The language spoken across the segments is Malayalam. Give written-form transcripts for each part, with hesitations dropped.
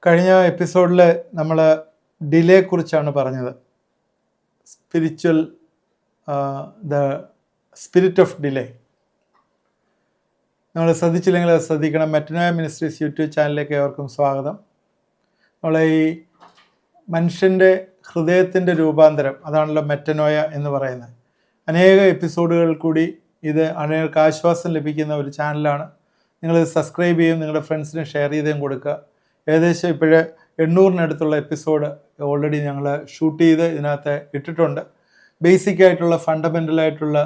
കഴിഞ്ഞ എപ്പിസോഡിൽ നമ്മൾ ഡിലേയെക്കുറിച്ചാണ് പറഞ്ഞത്. Spiritual the spirit of delay. നമ്മൾ ശ്രദ്ധിച്ചില്ലെങ്കിൽ അത് ശ്രദ്ധിക്കണം. മെറ്റനോയ മിനിസ്ട്രീസ് യൂട്യൂബ് ചാനലിലേക്ക് ഏവർക്കും സ്വാഗതം. നമ്മളെ ഈ മനുഷ്യൻ്റെ ഹൃദയത്തിൻ്റെ രൂപാന്തരം, അതാണല്ലോ മെറ്റനോയ എന്ന് പറയുന്നത്. അനേക എപ്പിസോഡുകൾ കൂടി ഇത് അനേകർക്ക് ആശ്വാസം ലഭിക്കുന്ന ഒരു ചാനലാണ്. നിങ്ങളിത് സബ്സ്ക്രൈബ് ചെയ്യും, നിങ്ങളുടെ ഫ്രണ്ട്സിന് ഷെയർ ചെയ്തും കൊടുക്കുക. ഏകദേശം ഇപ്പോഴേ 800-നടുത്തുള്ള എപ്പിസോഡ് ഓൾറെഡി ഞങ്ങൾ ഷൂട്ട് ചെയ്ത് ഇതിനകത്ത് ഇട്ടിട്ടുണ്ട്. ബേസിക് ആയിട്ടുള്ള ഫണ്ടമെൻ്റലായിട്ടുള്ള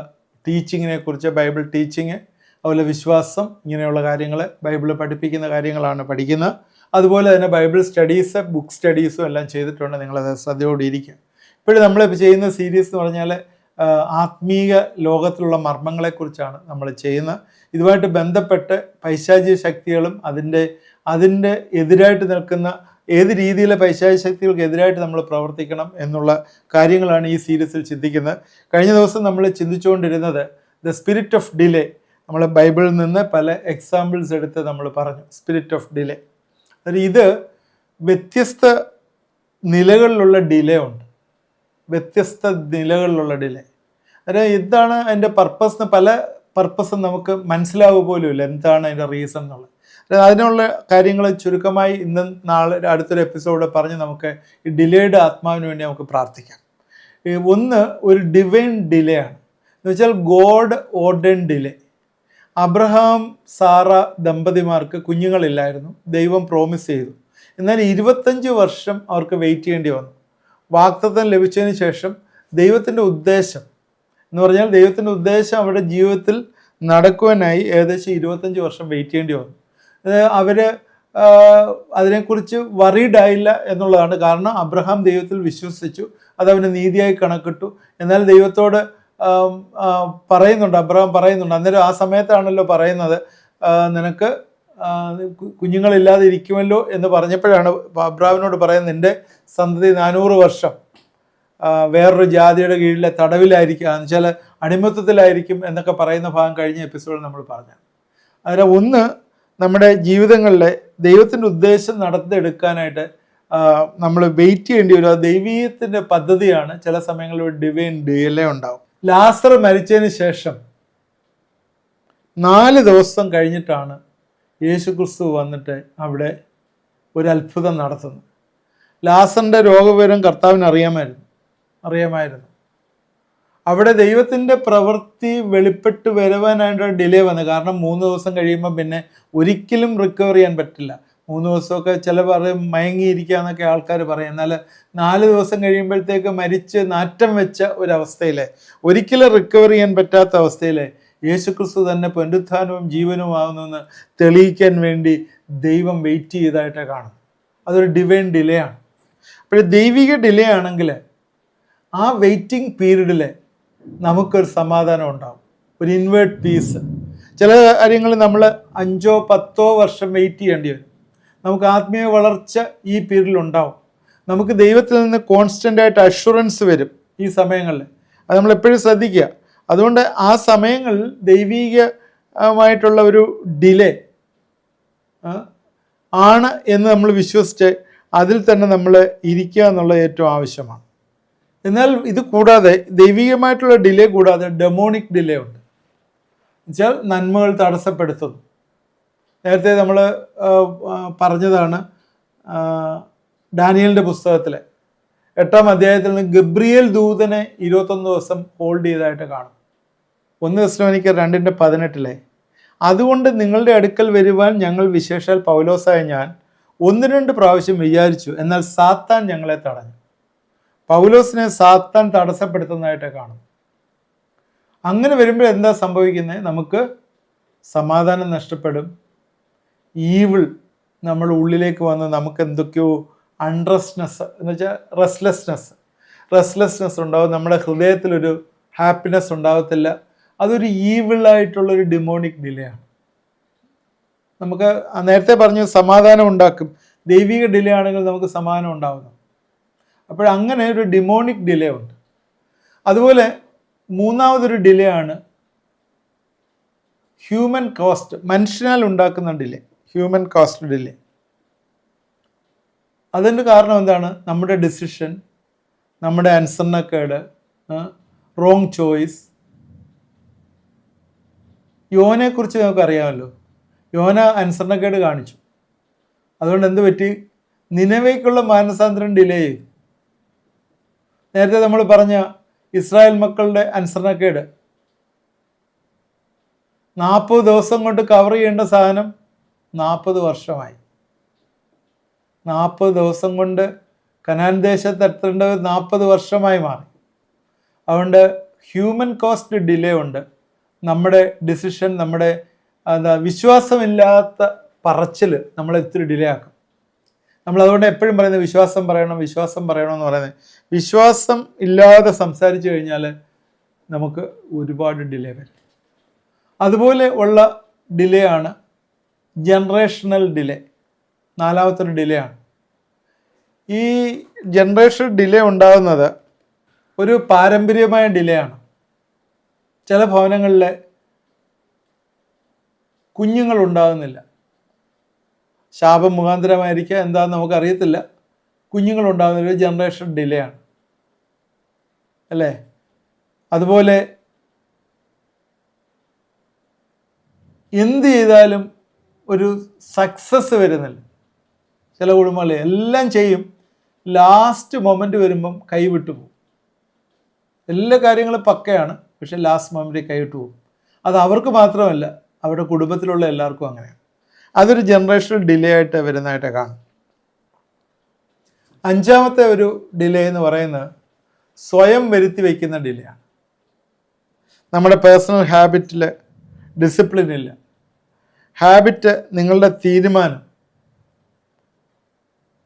ടീച്ചിങ്ങിനെ കുറിച്ച്, ബൈബിൾ ടീച്ചിങ്, അതുപോലെ വിശ്വാസം, ഇങ്ങനെയുള്ള കാര്യങ്ങൾ, ബൈബിൾ പഠിപ്പിക്കുന്ന കാര്യങ്ങളാണ് പഠിക്കുന്നത്. അതുപോലെ തന്നെ ബൈബിൾ സ്റ്റഡീസ്, ബുക്ക് സ്റ്റഡീസും എല്ലാം ചെയ്തിട്ടുണ്ട്. നിങ്ങളത് ശ്രദ്ധയോടെ ഇരിക്കുക. ഇപ്പോഴും നമ്മളിപ്പോൾ ചെയ്യുന്ന സീരീസ് എന്ന് പറഞ്ഞാൽ ആത്മീയ ലോകത്തിലുള്ള മർമ്മങ്ങളെക്കുറിച്ചാണ് നമ്മൾ ചെയ്യുന്നത്. ഇതുമായിട്ട് ബന്ധപ്പെട്ട് പൈശാചിക ശക്തികളും അതിൻ്റെ എതിരായിട്ട് നിൽക്കുന്ന ഏത് രീതിയിലെ പൈശാചിക ശക്തികൾക്ക് എതിരായിട്ട് നമ്മൾ പ്രവർത്തിക്കണം എന്നുള്ള കാര്യങ്ങളാണ് ഈ സീരീസിൽ ചിന്തിക്കുന്നത്. കഴിഞ്ഞ ദിവസം നമ്മൾ ചിന്തിച്ചുകൊണ്ടിരുന്നത് ദ സ്പിരിറ്റ് ഓഫ് ഡിലേ. നമ്മൾ ബൈബിളിൽ നിന്ന് പല എക്സാമ്പിൾസ് എടുത്ത് നമ്മൾ പറഞ്ഞു. സ്പിരിറ്റ് ഓഫ് ഡിലേ, ഇത് വ്യത്യസ്ത നിലകളിലുള്ള ഡിലേ ഉണ്ട്. വ്യത്യസ്ത നിലകളിലുള്ള ഡിലേ. അതായത് എന്താണ് അതിൻ്റെ പർപ്പസ്, പല പർപ്പസും നമുക്ക് മനസ്സിലാവുക പോലുമില്ല എന്താണ് അതിൻ്റെ റീസൺ എന്നുള്ളത്. അതിനുള്ള കാര്യങ്ങൾ ചുരുക്കമായി ഇന്ന് നാളെ അടുത്തൊരു എപ്പിസോഡ് പറഞ്ഞ് നമുക്ക് ഈ ഡിലേയുടെ ആത്മാവിന് വേണ്ടി നമുക്ക് പ്രാർത്ഥിക്കാം. ഒന്ന്, ഒരു ഡിവൈൻ ഡിലേ ആണ്. എന്ന് വെച്ചാൽ God ordain delay. Abraham Sarah ദമ്പതിമാർക്ക് കുഞ്ഞുങ്ങളില്ലായിരുന്നു. ദൈവം പ്രോമിസ് ചെയ്തു. എന്നാൽ 25 വർഷം അവർക്ക് വെയിറ്റ് ചെയ്യേണ്ടി വന്നു. വാഗ്ദത്തം ലഭിച്ചതിന് ശേഷം ദൈവത്തിൻ്റെ ഉദ്ദേശം എന്ന് പറഞ്ഞാൽ ദൈവത്തിൻ്റെ ഉദ്ദേശം അവരുടെ ജീവിതത്തിൽ നടക്കുവാനായി ഏകദേശം 25 വർഷം വെയിറ്റ് ചെയ്യേണ്ടി വന്നു. അവർ അതിനെക്കുറിച്ച് വറീഡായില്ല എന്നുള്ളതാണ്. കാരണം അബ്രഹാം ദൈവത്തിൽ വിശ്വസിച്ചു, അതവന് നീതിയായി കണക്കിട്ടു. എന്നാൽ ദൈവത്തോട് അബ്രഹാം പറയുന്നുണ്ട്. അന്നേരം ആ സമയത്താണല്ലോ പറയുന്നത്, നിനക്ക് കുഞ്ഞുങ്ങളില്ലാതെ ഇരിക്കുമല്ലോ എന്ന് പറഞ്ഞപ്പോഴാണ് അബ്രഹാമിനോട് പറയുന്നത്, നിൻ്റെ സന്തതി 400 വർഷം വേറൊരു ജാതിയുടെ കീഴിലെ തടവിലായിരിക്കും, എന്നുവെച്ചാൽ അടിമത്തത്തിലായിരിക്കും എന്നൊക്കെ പറയുന്ന ഭാഗം കഴിഞ്ഞ എപ്പിസോഡിൽ നമ്മൾ പറഞ്ഞു. അതിൽ ഒന്ന്, നമ്മുടെ ജീവിതങ്ങളിലെ ദൈവത്തിൻ്റെ ഉദ്ദേശം നടത്തിയെടുക്കാനായിട്ട് നമ്മൾ വെയിറ്റ് ചെയ്യേണ്ടി വരും. അത് ദൈവീയത്തിൻ്റെ പദ്ധതിയാണ്. ചില സമയങ്ങളിൽ ഒരു ഡിവൈൻ ഡിലേ ഉണ്ടാവും. ലാസർ മരിച്ചതിന് ശേഷം 4 ദിവസം കഴിഞ്ഞിട്ടാണ് യേശുക്രിസ്തു വന്നിട്ട് അവിടെ ഒരു അത്ഭുതം നടത്തുന്നത്. ലാസറിൻ്റെ രോഗവിവരം കർത്താവിന് അറിയാമായിരുന്നു. അവിടെ ദൈവത്തിൻ്റെ പ്രവൃത്തി വെളിപ്പെട്ട് വരുവാനായിട്ട് ഡിലേ വന്നു. കാരണം 3 ദിവസം കഴിയുമ്പോൾ പിന്നെ ഒരിക്കലും റിക്കവർ ചെയ്യാൻ പറ്റില്ല. 3 ദിവസമൊക്കെ ചില പറയും മയങ്ങിയിരിക്കുക എന്നൊക്കെ ആൾക്കാർ പറയും. എന്നാൽ 4 ദിവസം കഴിയുമ്പോഴത്തേക്ക് മരിച്ച് നാറ്റം വെച്ച ഒരവസ്ഥയിൽ, ഒരിക്കലും റിക്കവർ ചെയ്യാൻ പറ്റാത്ത അവസ്ഥയിൽ യേശുക്രിസ്തു തന്നെ പുനരുത്ഥാനവും ജീവനുമാകുന്നെന്ന് തെളിയിക്കാൻ വേണ്ടി ദൈവം വെയിറ്റ് ചെയ്തതായിട്ട് കാണും. അതൊരു ഡിവൈൻ ഡിലേ ആണ്. അപ്പോൾ ദൈവിക ഡിലേ ആണെങ്കിൽ ആ വെയിറ്റിംഗ് പീരീഡിൽ നമുക്കൊരു സമാധാനം ഉണ്ടാവും, ഒരു ഇൻവേർട്ട് പീസ്. ചില കാര്യങ്ങൾ നമ്മൾ 5-10 വർഷം വെയിറ്റ് ചെയ്യേണ്ടി വരും. നമുക്ക് ആത്മീയ വളർച്ച ഈ പീരീഡിൽ ഉണ്ടാവും. നമുക്ക് ദൈവത്തിൽ നിന്ന് കോൺസ്റ്റൻ്റായിട്ട് അഷുറൻസ് വരും ഈ സമയങ്ങളിൽ. അത് നമ്മൾ എപ്പോഴും ശ്രദ്ധിക്കുക. അതുകൊണ്ട് ആ സമയങ്ങളിൽ ദൈവികമായിട്ടുള്ള ഒരു ഡിലേ ആണ് എന്ന് നമ്മൾ വിശ്വസിച്ച് അതിൽ തന്നെ നമ്മൾ ഇരിക്കുക എന്നുള്ളത് ഏറ്റവും ആവശ്യമാണ്. എന്നാൽ ഇത് കൂടാതെ, ദൈവികമായിട്ടുള്ള ഡിലേ കൂടാതെ ഡെമോണിക് ഡിലേ ഉണ്ട്. എന്നുവെച്ചാൽ നന്മകൾ തടസ്സപ്പെടുത്തുന്നു. നേരത്തെ നമ്മൾ പറഞ്ഞതാണ്, ഡാനിയലിൻ്റെ പുസ്തകത്തിലെ 8-ാം അധ്യായത്തിൽ നിന്ന് ഗബ്രിയേൽ ദൂതനെ 21 ദിവസം ഹോൾഡ് ചെയ്തതായിട്ട് കാണും. 1 തെസ്സലോനിക്കർ 2:18 അതുകൊണ്ട് നിങ്ങളുടെ അടുക്കൽ വരുവാൻ ഞങ്ങൾ, വിശേഷാൽ പൗലോസായ ഞാൻ, 1-2 പ്രാവശ്യം വിചാരിച്ചു, എന്നാൽ സാത്താൻ ഞങ്ങളെ തടഞ്ഞു. പൗലോസിനെ സാത്താൻ തടസ്സപ്പെടുത്തുന്നതായിട്ട് കാണും. അങ്ങനെ വരുമ്പോൾ എന്താ സംഭവിക്കുന്നത്? നമുക്ക് സമാധാനം നഷ്ടപ്പെടും. ഈവിൾ നമ്മുടെ ഉള്ളിലേക്ക് വന്ന് നമുക്ക് എന്തൊക്കെയോ അൺറെസ്റ്റ്നെസ് എന്ന് വെച്ചാൽ റെസ്റ്റ്ലെസ്നെസ് ഉണ്ടാവും. നമ്മുടെ ഹൃദയത്തിലൊരു ഹാപ്പിനെസ് ഉണ്ടാകത്തില്ല. അതൊരു ഈവിളായിട്ടുള്ളൊരു ഡിമോണിക് ഡിലേ ആണ്. നമുക്ക് നേരത്തെ പറഞ്ഞു സമാധാനം ഉണ്ടാക്കും. ദൈവിക ഡിലേ ആണെങ്കിൽ നമുക്ക് സമാധാനം ഉണ്ടാകുന്നു. അപ്പോഴങ്ങനെ ഒരു ഡിമോണിക് ഡിലേ ഉണ്ട്. അതുപോലെ മൂന്നാമതൊരു ഡിലേ ആണ് ഹ്യൂമൻ കോസ്റ്റ്, മനുഷ്യനാൽ ഉണ്ടാക്കുന്ന ഡിലേ, ഹ്യൂമൻ കോസ്റ്റ് ഡിലേ. അതിൻ്റെ കാരണം എന്താണ്? നമ്മുടെ ഡിസിഷൻ, നമ്മുടെ അനുസരണക്കേട്, റോങ് ചോയ്സ്. യോനെക്കുറിച്ച് നമുക്കറിയാമല്ലോ. യോന അനുസരണക്കേട് കാണിച്ചു. അതുകൊണ്ട് എന്ത് പറ്റി? നിനവേക്കുള്ള മാനസാന്തരം ഡിലേ ചെയ്തു. നേരത്തെ നമ്മൾ പറഞ്ഞ ഇസ്രായേൽ മക്കളുടെ അനുസരണക്കേട്, 40 ദിവസം കൊണ്ട് കവർ ചെയ്യേണ്ട സാധനം 40 വർഷമായി. 40 ദിവസം കൊണ്ട് കനാൻ ദേശത്ത് എത്തേണ്ടത് 40 വർഷമായി മാറി. അതുകൊണ്ട് ഹ്യൂമൻ കോസ്റ്റ് ഡിലേ ഉണ്ട്. നമ്മുടെ ഡിസിഷൻ, നമ്മുടെ വിശ്വാസമില്ലാത്ത പറച്ചിൽ നമ്മളെ ഇത്തിരി ഡിലേ ആക്കും. നമ്മളതുകൊണ്ട് എപ്പോഴും പറയുന്നത് വിശ്വാസം പറയണം എന്ന് പറയുന്നത്. വിശ്വാസം ഇല്ലാതെ സംസാരിച്ചു കഴിഞ്ഞാൽ നമുക്ക് ഒരുപാട് ഡിലേ വരും. അതുപോലെ ഉള്ള ഡിലേ ആണ് ജനറേഷണൽ ഡിലേ. 4മത്തെ ഡിലേ ആണ്. ഈ ജനറേഷൻ ഡിലേ ഉണ്ടാകുന്നത് ഒരു പാരമ്പര്യമായ ഡിലേ ആണ്. ചില ഭവനങ്ങളിൽ കുഞ്ഞുങ്ങൾ ഉണ്ടാകുന്നില്ല. ശാപം മുഖാന്തരമായിരിക്കുക, എന്താണെന്ന് നമുക്കറിയത്തില്ല. കുഞ്ഞുങ്ങളുണ്ടാകുന്നൊരു ജനറേഷൻ ഡിലേ ആണ് അല്ലേ? അതുപോലെ എന്ത് ചെയ്താലും ഒരു സക്സസ് വരുന്നില്ല. ചില കുടുംബങ്ങളിൽ എല്ലാം ചെയ്യും, ലാസ്റ്റ് മൊമെൻ്റ് വരുമ്പം കൈവിട്ടു പോകും. എല്ലാ കാര്യങ്ങളും പക്കയാണ്, പക്ഷെ ലാസ്റ്റ് മൊമെൻറ്റിൽ കൈവിട്ടു പോകും. അത് അവർക്ക് മാത്രമല്ല, അവരുടെ കുടുംബത്തിലുള്ള എല്ലാവർക്കും അങ്ങനെയാണ്. അതൊരു ജനറേഷണൽ ഡിലേ ആയിട്ട് വരുന്നതായിട്ട് കാണും. 5മത്തെ ഒരു ഡിലേ എന്ന് പറയുന്നത് സ്വയം വരുത്തി വയ്ക്കുന്ന ഡിലേ ആണ്. നമ്മുടെ പേഴ്സണൽ ഹാബിറ്റിൽ ഡിസിപ്ലിൻ ഇല്ല. ഹാബിറ്റ്, നിങ്ങളുടെ തീരുമാനം,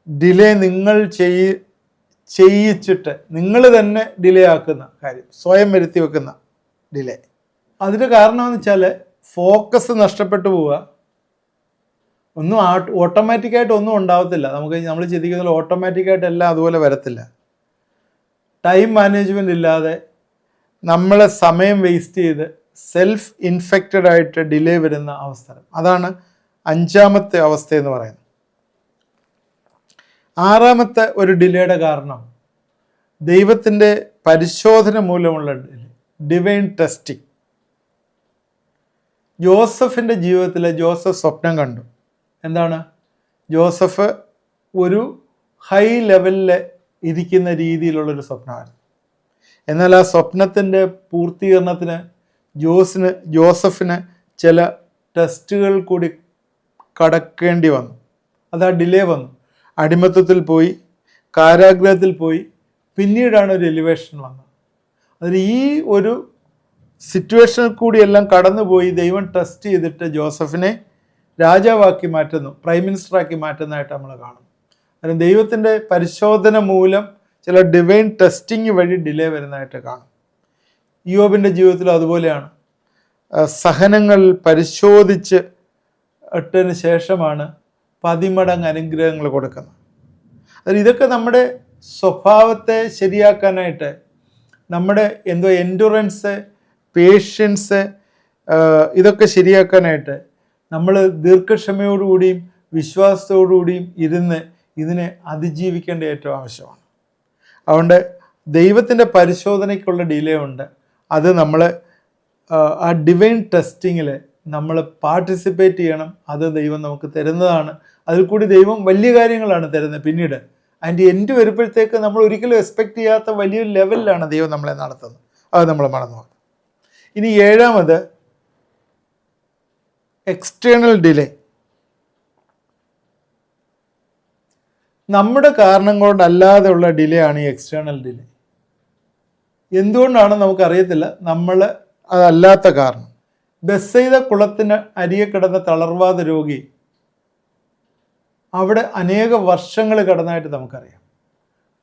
ഡിലേ നിങ്ങൾ ചെയ്യിച്ചിട്ട് നിങ്ങൾ തന്നെ ഡിലേ ആക്കുന്ന കാര്യം, സ്വയം വരുത്തി വെക്കുന്ന ഡിലേ. അതിൻ്റെ കാരണമെന്ന് വെച്ചാൽ ഫോക്കസ് നഷ്ടപ്പെട്ടു പോവുക. ഒന്നും ഓട്ടോമാറ്റിക്കായിട്ട് ഒന്നും ഉണ്ടാവത്തില്ല. നമ്മൾ ചിന്തിക്കുന്ന ഓട്ടോമാറ്റിക്കായിട്ട് എല്ലാം അതുപോലെ വരത്തില്ല. ടൈം മാനേജ്മെൻ്റ് ഇല്ലാതെ നമ്മൾ സമയം വേസ്റ്റ് ചെയ്ത് സെൽഫ് ഇൻഫെക്റ്റഡ് ആയിട്ട് ഡിലേ വരുന്ന അവസരം. അതാണ് 5മത്തെ അവസ്ഥ എന്ന് പറയുന്നത്. 6മത്തെ ഒരു ഡിലേയുടെ കാരണം ദൈവത്തിൻ്റെ പരിശോധന മൂലമുള്ള ഡിലേ, ഡിവൈൻ ടെസ്റ്റിംഗ്. ജോസഫിൻ്റെ ജീവിതത്തിൽ ജോസഫ് സ്വപ്നം കണ്ടു. എന്താണ്? ജോസഫ് ഒരു ഹൈ ലെവലിൽ ഇരിക്കുന്ന രീതിയിലുള്ളൊരു സ്വപ്നമായിരുന്നു. എന്നാൽ ആ സ്വപ്നത്തിൻ്റെ പൂർത്തീകരണത്തിന് ജോസഫിന് ചില ടെസ്റ്റുകൾ കൂടി കടക്കേണ്ടി വന്നു. അത് ആ ഡിലേ വന്നു. അടിമത്തത്തിൽ പോയി, കാരാഗ്രഹത്തിൽ പോയി, പിന്നീടാണ് ഒരു എലിവേഷൻ വന്നത്. അതിൽ ഈ ഒരു സിറ്റുവേഷനിൽ കൂടിയെല്ലാം കടന്നുപോയി ദൈവം ടെസ്റ്റ് ചെയ്തിട്ട് ജോസഫിനെ രാജാവാക്കി മാറ്റുന്നു, പ്രൈം മിനിസ്റ്ററാക്കി മാറ്റുന്നതായിട്ട് നമ്മൾ കാണും. അതിന് ദൈവത്തിൻ്റെ പരിശോധന മൂലം ചില ഡിവൈൻ ടെസ്റ്റിങ് വഴി ഡിലേ വരുന്നതായിട്ട് കാണും. യോബിൻ്റെ ജീവിതത്തിൽ അതുപോലെയാണ്. സഹനങ്ങൾ പരിശോധിച്ച് ഇട്ടതിന് ശേഷമാണ് 10 മടങ്ങ് അനുഗ്രഹങ്ങൾ കൊടുക്കുന്നത്. അതിൽ ഇതൊക്കെ നമ്മുടെ സ്വഭാവത്തെ ശരിയാക്കാനായിട്ട്, നമ്മുടെ എൻഡുറൻസ്, പേഷ്യൻസ്, ഇതൊക്കെ ശരിയാക്കാനായിട്ട് നമ്മൾ ദീർഘക്ഷമയോടുകൂടിയും വിശ്വാസത്തോടുകൂടിയും ഇരുന്ന് ഇതിനെ അതിജീവിക്കേണ്ട ഏറ്റവും ആവശ്യമാണ്. അതുകൊണ്ട് ദൈവത്തിൻ്റെ പരിശോധനയ്ക്കുള്ള ഡിലേ ഉണ്ട്. അത് നമ്മൾ ആ ഡിവൈൻ ടെസ്റ്റിങ്ങിൽ നമ്മൾ പാർട്ടിസിപ്പേറ്റ് ചെയ്യണം. അത് ദൈവം നമുക്ക് തരുന്നതാണ്. അതിൽ കൂടി ദൈവം വലിയ കാര്യങ്ങളാണ് തരുന്നത്. പിന്നീട് അതിൻ്റെ എൻഡ് വരുമ്പോഴത്തേക്ക് നമ്മൾ ഒരിക്കലും എക്സ്പെക്റ്റ് ചെയ്യാത്ത വലിയൊരു ലെവലിലാണ് ദൈവം നമ്മളെ നടത്തുന്നത്. അത് നമ്മൾ മറന്നു പോകും. ഇനി 7മത് എക്സ്റ്റേണൽ ഡിലേ. നമ്മുടെ കാരണം കൊണ്ടല്ലാതെയുള്ള ഡിലേ ആണ് ഈ എക്സ്റ്റേണൽ ഡിലേ. എന്തുകൊണ്ടാണെന്ന് നമുക്കറിയത്തില്ല. നമ്മൾ അതല്ലാത്ത കാരണം. ബെത്സയിദ കുളത്തിന് അരികെ കിടന്ന തളർവാദ രോഗി അവിടെ അനേക വർഷങ്ങൾ കിടന്നായിട്ട് നമുക്കറിയാം.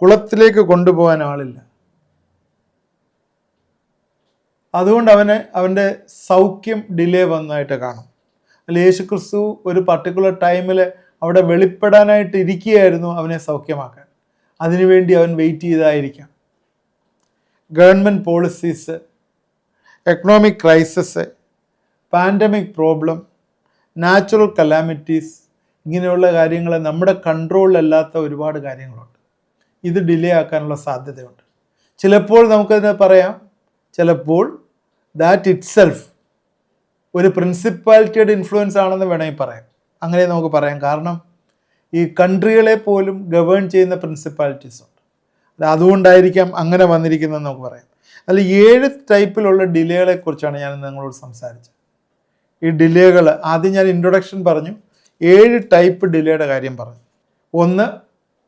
കുളത്തിലേക്ക് കൊണ്ടുപോകാൻ ആളില്ല. അതുകൊണ്ട് അവൻ്റെ സൗഖ്യം ഡിലേ വന്നതായിട്ട് കാണും. അല്ല, യേശുക്രിസ്തു ഒരു പർട്ടിക്കുലർ ടൈമിൽ അവിടെ വെളിപ്പെടാനായിട്ട് ഇരിക്കുകയായിരുന്നു അവനെ സൗഖ്യമാക്കാൻ. അതിനുവേണ്ടി അവൻ വെയിറ്റ് ചെയ്തായിരിക്കാം. Government policies, economic crisis, pandemic problem, natural calamities, ഇങ്ങനെയുള്ള കാര്യങ്ങൾ നമ്മുടെ കൺട്രോളിലല്ലാത്ത ഒരുപാട് കാര്യങ്ങളുണ്ട്. ഇത് ഡിലേ ആക്കാനുള്ള സാധ്യതയുണ്ട്. ചിലപ്പോൾ നമുക്കതിനെ പറയാം, ചിലപ്പോൾ ദാറ്റ് ഇറ്റ് സെൽഫ് ഒരു പ്രിൻസിപ്പാലിറ്റിയുടെ ഇൻഫ്ലുവൻസ് ആണെന്ന് വേണമെങ്കിൽ പറയാം. അങ്ങനെ നമുക്ക് പറയാം. കാരണം ഈ കൺട്രികളെ പോലും ഗവേൺ ചെയ്യുന്ന പ്രിൻസിപ്പാലിറ്റീസ് ഉണ്ട്. അതുകൊണ്ടായിരിക്കാം അങ്ങനെ വന്നിരിക്കുന്നതെന്ന് നമുക്ക് പറയാം. അതിൽ 7 ടൈപ്പിലുള്ള ഡിലേകളെ കുറിച്ചാണ് ഞാൻ നിങ്ങളോട് സംസാരിച്ചത്. ഈ ഡിലേകൾ ആദ്യം ഞാൻ ഇൻട്രൊഡക്ഷൻ പറഞ്ഞു, 7 ടൈപ്പ് ഡിലേയുടെ കാര്യം പറഞ്ഞു. ഒന്ന്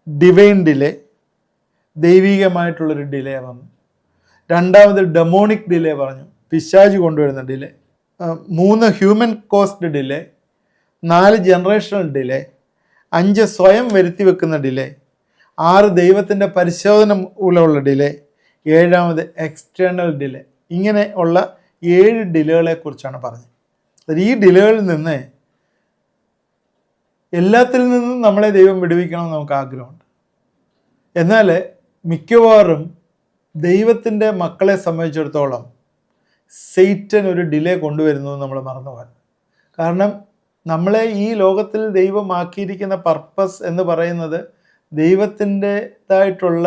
ഡിവൈൻ ഡിലേ, ദൈവികമായിട്ടുള്ളൊരു ഡിലേ വന്നു. രണ്ടാമത് ഡെമോണിക് ഡിലേ പറഞ്ഞു, പിശാച് കൊണ്ടുവരുന്ന delay. 3 human cost delay. 4 generational delay. 5 സ്വയം വരുത്തി വെക്കുന്ന ഡിലേ. 6 ദൈവത്തിൻ്റെ പരിശോധന മൂലമുള്ള ഡിലേ. 7 external delay. ഇങ്ങനെ ഉള്ള 7 ഡിലേകളെ കുറിച്ചാണ് പറഞ്ഞത്. ഈ ഡിലേകളിൽ നിന്ന് എല്ലാത്തിൽ നിന്നും നമ്മളെ ദൈവം വിടുവിക്കണമെന്ന് നമുക്ക് ആഗ്രഹമുണ്ട്. എന്നാൽ മിക്കവാറും ദൈവത്തിൻ്റെ മക്കളെ സംബന്ധിച്ചിടത്തോളം സൈറ്റൻ ഒരു ഡിലേ കൊണ്ടുവരുന്നു നമ്മൾ മറന്നുപോകാൻ. കാരണം നമ്മളെ ഈ ലോകത്തിൽ ദൈവമാക്കിയിരിക്കുന്ന പർപ്പസ് എന്ന് പറയുന്നത് ദൈവത്തിൻ്റെതായിട്ടുള്ള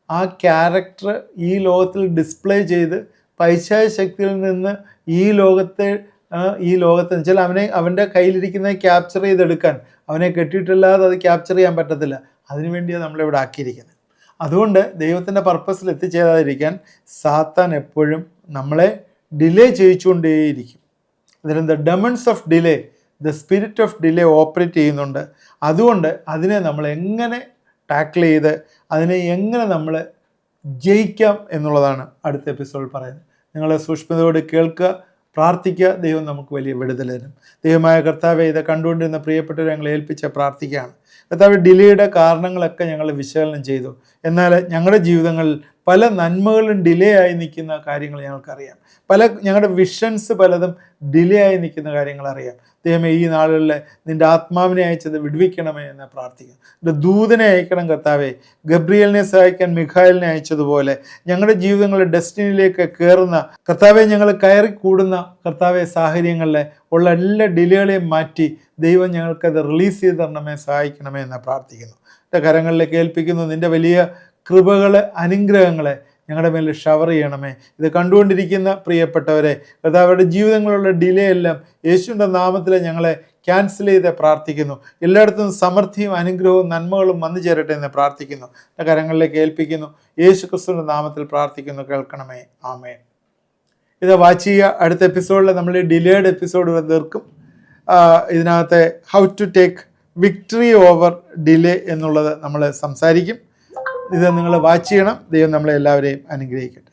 ആ ക്യാരക്ടർ ഈ ലോകത്തിൽ ഡിസ്പ്ലേ ചെയ്ത് പൈശാചിക ശക്തിയിൽ നിന്ന് ഈ ലോകത്തെ വെച്ചാൽ അവൻ്റെ കയ്യിലിരിക്കുന്നത് ക്യാപ്ചർ ചെയ്തെടുക്കാൻ, അവനെ കെട്ടിയിട്ടില്ലാതെ അത് ക്യാപ്ചർ ചെയ്യാൻ പറ്റത്തില്ല. അതിനുവേണ്ടിയാണ് നമ്മളിവിടെ ആക്കിയിരിക്കുന്നത്. അതുകൊണ്ട് ദൈവത്തിൻ്റെ പർപ്പസിൽ എത്തിച്ചേരാതിരിക്കാൻ സാത്താൻ എപ്പോഴും നമ്മളെ ഡിലേ ചെയ്യിച്ചുകൊണ്ടേയിരിക്കും. അതിലെന്താ demons of delay, the spirit of delay operate ചെയ്യുന്നുണ്ട്. അതുകൊണ്ട് അതിനെ നമ്മൾ എങ്ങനെ ടാക്കിൾ ചെയ്ത് അതിനെ എങ്ങനെ നമ്മൾ ജയിക്കാം എന്നുള്ളതാണ് അടുത്ത എപ്പിസോഡിൽ പറയുന്നത്. നിങ്ങൾ സൂക്ഷ്മതയോട് കേൾക്കുക, പ്രാർത്ഥിക്കുക. ദൈവം നമുക്ക് വലിയ വിടുതൽ തരും. ദൈവമായ കർത്താവെ, ഇത് കണ്ടുകൊണ്ടിരുന്ന പ്രിയപ്പെട്ടവരെ ഞങ്ങളെ ഏൽപ്പിച്ച് പ്രാർത്ഥിക്കുകയാണ്. കർത്താവ്, ഡിലേയുടെ കാരണങ്ങളൊക്കെ ഞങ്ങൾ വിശകലനം ചെയ്തു. എന്നാൽ ഞങ്ങളുടെ ജീവിതങ്ങളിൽ പല നന്മകളും ഡിലേ ആയി നിൽക്കുന്ന കാര്യങ്ങൾ ഞങ്ങൾക്കറിയാം. ഞങ്ങളുടെ വിഷൻസ് പലതും ഡിലേ ആയി നിൽക്കുന്ന കാര്യങ്ങൾ അറിയാം. ദൈവമേ, ഈ നാളുകളിൽ നിൻ്റെ ആത്മാവിനെ അയച്ചത് വിടുവിക്കണമേ എന്ന് പ്രാർത്ഥിക്കുന്നു. എൻ്റെ ദൂതനെ അയക്കണം കർത്താവെ. ഗബ്രിയേലിനെ സഹായിക്കാൻ മിഖായേലിനെ അയച്ചതുപോലെ ഞങ്ങളുടെ ജീവിതങ്ങളുടെ ഡെസ്റ്റിനിയിലേക്ക് കയറുന്ന കർത്താവെ, ഞങ്ങൾ കയറി കൂടുന്ന കർത്താവെ സാഹചര്യങ്ങളിൽ ഉള്ള എല്ലാ ഡിലേകളെയും മാറ്റി ദൈവം ഞങ്ങൾക്കത് റിലീസ് ചെയ്ത് തരണമേ, സഹായിക്കണമേ എന്ന് പ്രാർത്ഥിക്കുന്നു. എൻ്റെ കരങ്ങളിലേക്ക് ഏൽപ്പിക്കുന്നു. നിൻ്റെ വലിയ കൃപകളെ, അനുഗ്രഹങ്ങളെ ഞങ്ങളുടെ മേൽ ഷവർ ചെയ്യണമേ. ഇത് കണ്ടുകൊണ്ടിരിക്കുന്ന പ്രിയപ്പെട്ടവരെ, കർത്താവരുടെ ജീവിതങ്ങളിലുള്ള ഡിലേ എല്ലാം യേശുവിൻ്റെ നാമത്തിൽ ഞങ്ങളെ ക്യാൻസൽ ചെയ്ത് പ്രാർത്ഥിക്കുന്നു. എല്ലായിടത്തും സമൃദ്ധിയും അനുഗ്രഹവും നന്മകളും വന്നു ചേരട്ടെ എന്ന് പ്രാർത്ഥിക്കുന്നു. കരങ്ങളിലേക്ക് ഏൽപ്പിക്കുന്നു. യേശു ക്രിസ്തുവിൻ്റെ നാമത്തിൽ പ്രാർത്ഥിക്കുന്നു. കേൾക്കണമേ. ആമേൻ. ഇത് വാച്ച് ചെയ്യുക. അടുത്ത എപ്പിസോഡിൽ നമ്മൾ ഈ ഡിലേഡ് എപ്പിസോഡ് തീർക്കും. ഇതിനകത്തെ how to take victory over delay എന്നുള്ളത് നമ്മൾ സംസാരിക്കും. ഇത് നിങ്ങൾ വാച്ച് ചെയ്യണം. ദൈവം നമ്മളെ എല്ലാവരെയും അനുഗ്രഹിക്കട്ടെ.